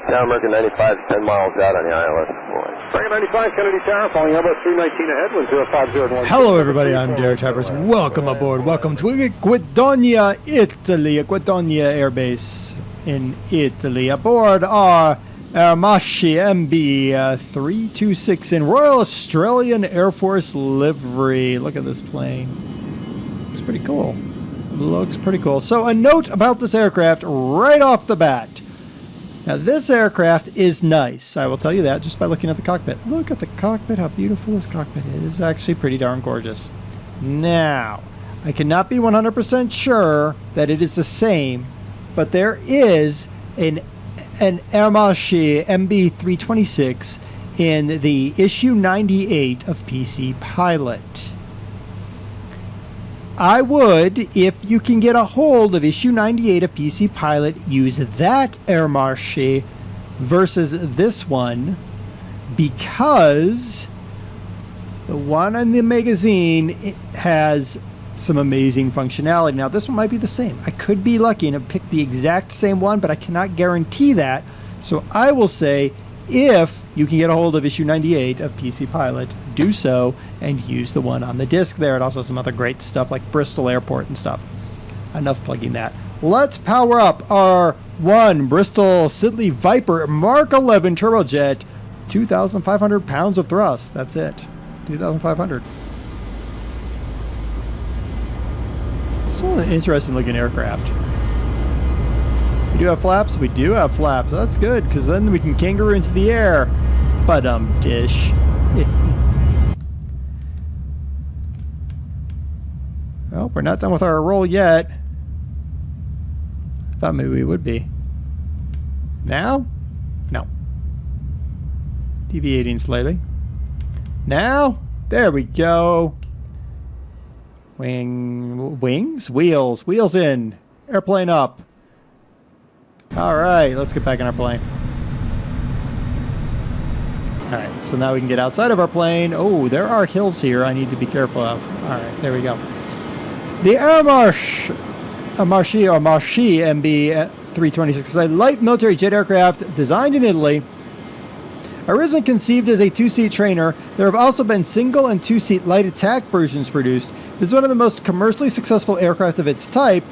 Tower American 95, 10 miles out on the ILS. American 95, Kennedy Tower, falling Airbus 319 ahead, 10501. Hello everybody, I'm DerTebbers. Welcome aboard. Welcome to Guidonia, Italy, Guidonia Air Base in Italy. Aboard our Aermacchi MB.326 in Royal Australian Air Force livery. Look at this plane. Looks pretty cool. Looks pretty cool. So a note about this aircraft right off the bat. Now this aircraft is nice. I will tell you that just by looking at the cockpit. Look at the cockpit, how beautiful this cockpit is. It's actually pretty darn gorgeous. Now, I cannot be 100% sure that it is the same, but there is an Aermacchi MB.326 in the issue 98 of PC Pilot. I would, if you can get a hold of issue 98 of PC Pilot, use that Aermacchi versus this one, because the one in the magazine, it has some amazing functionality. Now this one might be the same. I could be lucky and pick the exact same one, but I cannot guarantee that. So I will say, if you can get a hold of issue 98 of PC Pilot, do so and use the one on the disc there. It also has some other great stuff like Bristol Airport and stuff. Enough plugging that. Let's power up our one Bristol Siddeley Viper Mark 11 turbojet, 2,500 pounds of thrust. That's it. 2,500. Still an interesting looking aircraft. We do have flaps? We do have flaps. That's good, because then we can kangaroo into the air. Dish. Well, we're not done with our roll yet. I thought maybe we would be. Now? No. Deviating slightly. Now? There we go. Wings? Wheels. Wheels in. Airplane up. Alright, let's get back in our plane. Alright, so now we can get outside of our plane. Oh, there are hills here I need to be careful of. Alright, there we go. The Aermacchi MB.326 is a light military jet aircraft designed in Italy. Originally conceived as a two-seat trainer, there have also been single and two-seat light attack versions produced. It is one of the most commercially successful aircraft of its type,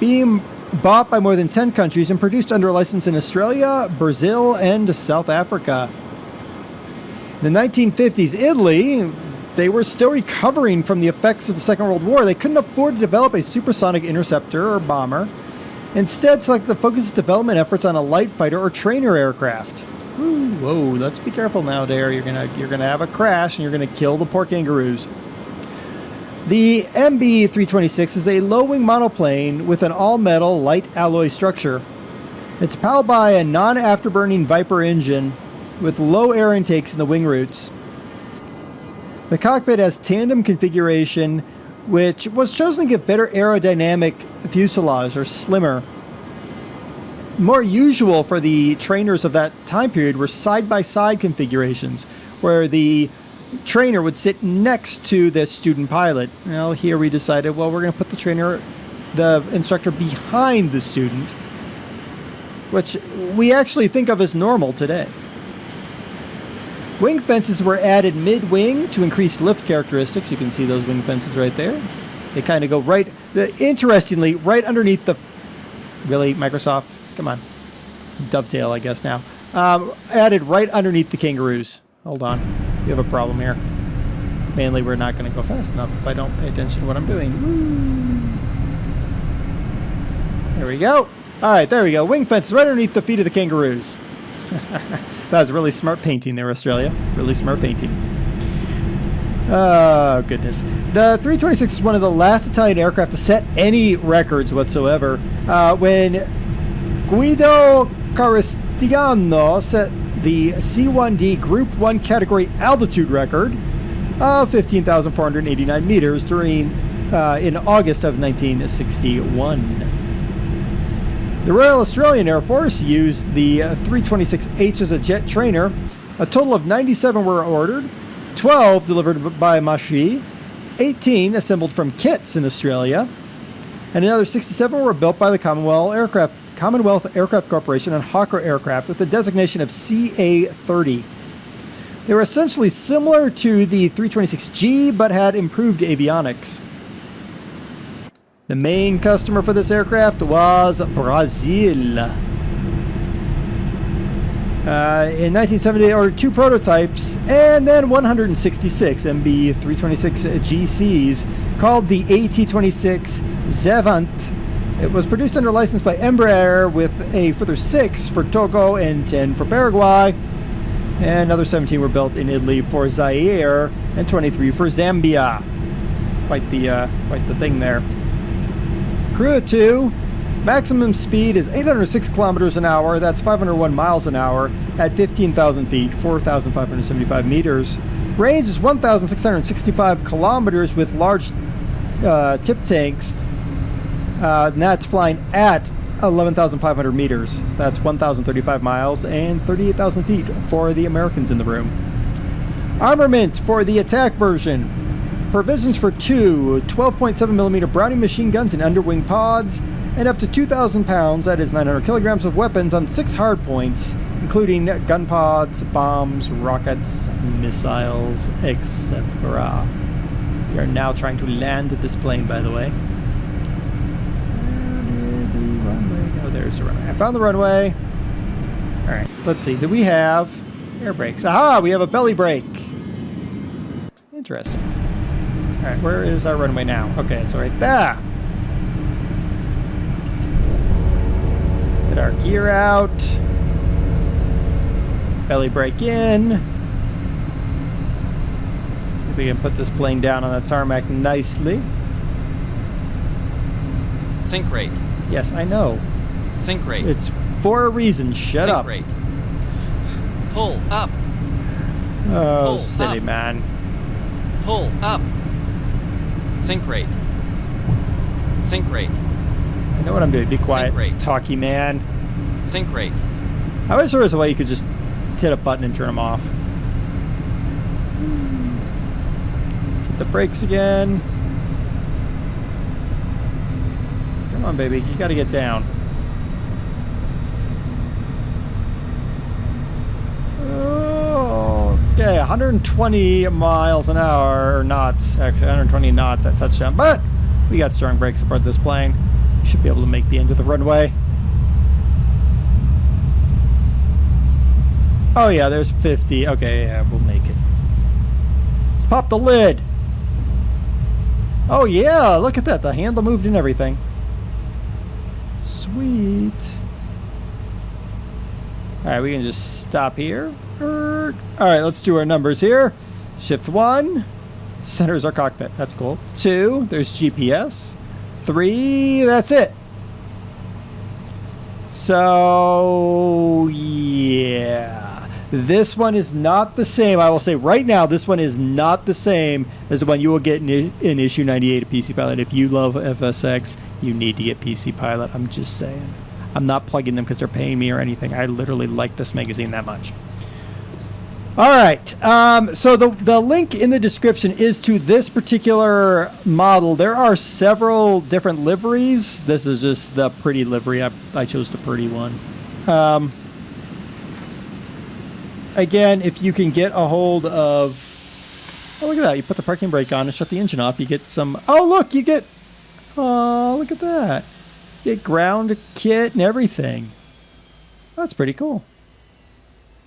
being bought by more than 10 countries and produced under a license in Australia, Brazil, and South Africa. In the 1950s, Italy, they were still recovering from the effects of the Second World War. They couldn't afford to develop a supersonic interceptor or bomber. Instead, selected to focus its development efforts on a light fighter or trainer aircraft. Ooh, whoa, let's be careful now, there. You're gonna have a crash and you're gonna kill the poor kangaroos. The MB.326 is a low-wing monoplane with an all-metal light alloy structure. It's powered by a non-afterburning Viper engine with low air intakes in the wing roots. The cockpit has tandem configuration, which was chosen to give better aerodynamic fuselage, or slimmer. More usual for the trainers of that time period were side-by-side configurations, where the trainer would sit next to the student pilot. Well, here we decided, well, we're going to put the instructor behind the student, which we actually think of as normal today. Wing fences were added mid-wing to increase lift characteristics. You can see those wing fences right there. They kind of go interestingly, right underneath the... Really, Microsoft? Come on. Dovetail, I guess, now. Added right underneath the kangaroos. Hold on. We have a problem here. Mainly, we're not going to go fast enough if I don't pay attention to what I'm doing. Woo. There we go. All right, there we go. Wing fence right underneath the feet of the kangaroos. That was really smart painting there, Australia. Really smart painting. Oh, goodness. The 326 is one of the last Italian aircraft to set any records whatsoever. When Guido Caristiano set the C-1D Group 1 category altitude record of 15,489 meters in August of 1961. The Royal Australian Air Force used the 326H as a jet trainer. A total of 97 were ordered, 12 delivered by Aermacchi, 18 assembled from kits in Australia, and another 67 were built by the Commonwealth Commonwealth Aircraft Corporation on Hawker aircraft with the designation of CA-30. They were essentially similar to the 326G, but had improved avionics. The main customer for this aircraft was Brazil. In 1970, they ordered 2 prototypes and then 166 MB.326 GCs called the AT-26 Zevant. It was produced under license by Embraer with a further 6 for Togo and 10 for Paraguay. And another 17 were built in Italy for Zaire and 23 for Zambia. Quite the thing there. Crew of 2. Maximum speed is 806 kilometers an hour. That's 501 miles an hour at 15,000 feet, 4,575 meters. Range is 1,665 kilometers with large tip tanks. And that's flying at 11,500 meters. That's 1,035 miles and 38,000 feet for the Americans in the room. Armament for the attack version. Provisions for 2 12.7 millimeter Browning machine guns and underwing pods, and up to 2,000 pounds, that is 900 kilograms of weapons on 6 hardpoints, including gun pods, bombs, rockets, missiles, etc. We are now trying to land this plane, by the way. Oh, there's the runway. I found the runway. All right, let's see. Do we have air brakes? Aha, we have a belly brake. Interesting. All right, where is our runway now? Okay, it's right there. Get our gear out. Belly brake in. See if we can put this plane down on the tarmac nicely. Sink rate. Yes, I know. Sink rate. It's for a reason. Shut up. Sink rate. Pull up. Oh, Pull silly up. man. Pull up. Sink rate. Sink rate. I know what I'm doing. Be quiet, Sink rate. talky man. Sink rate. I wish there was a way you could just hit a button and turn them off. Let's hit the brakes again. Come on, baby. You gotta get down. Oh, okay. 120 miles an hour, or knots. Actually, 120 knots at touchdown. But we got strong brakes aboard this plane. We should be able to make the end of the runway. Oh yeah, there's 50. Okay, yeah, we'll make it. Let's pop the lid. Oh yeah, look at that. The handle moved and everything. Sweet. Alright, we can just stop here. Alright, let's do our numbers here. Shift 1. Centers our cockpit. That's cool. 2. There's GPS. 3. That's it. So, yeah. This one is not the same. I will say right now, this one is not the same as the one you will get in issue 98 of PC Pilot. If you love FSX, you need to get PC Pilot. I'm just saying. I'm not plugging them because they're paying me or anything. I literally like this magazine that much. All right. So the link in the description is to this particular model. There are several different liveries. This is just the pretty livery. I chose the pretty one. Again, if you can get a hold of... Oh, look at that. You put the parking brake on and shut the engine off. You get some... Oh, look. You get... Oh, look at that. You get ground kit and everything. That's pretty cool.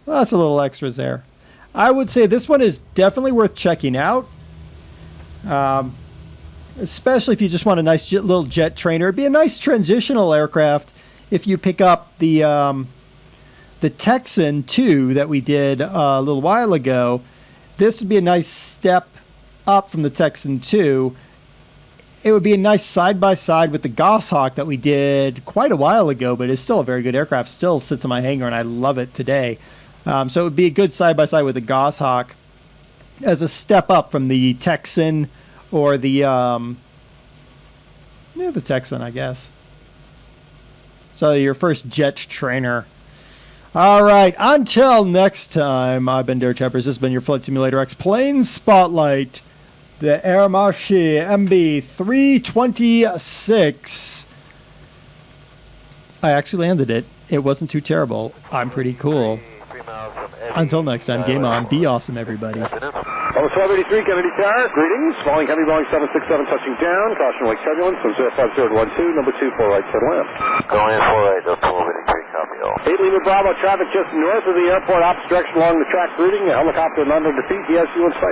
Well, that's a little extras there. I would say this one is definitely worth checking out. Especially if you just want a nice little jet trainer. It'd be a nice transitional aircraft if you pick up the Texan 2 that we did a little while ago. This would be a nice step up from the Texan 2. It would be a nice side-by-side with the Goshawk that we did quite a while ago, but it's still a very good aircraft. Still sits in my hangar, and I love it today. So it would be a good side-by-side with the Goshawk as a step up from the Texan or the Texan, I guess. So your first jet trainer. All right, until next time, I've been DerTebbers. This has been your Flight Simulator X Plane Spotlight. The Aermacchi MB.326. I actually landed it. It wasn't too terrible. I'm pretty cool. Until next time, game on. Be awesome, everybody. Over 1283, Kennedy Tower. Greetings. Falling heavy, Boeing 767 touching down. Caution wake turbulence from 05012, number 2, 4 right, turn left. Going in 48, 1283, copy all. 8 Lima Bravo, traffic just north of the airport, opposite direction along the track routing. A helicopter not under defeat, DSU in sight.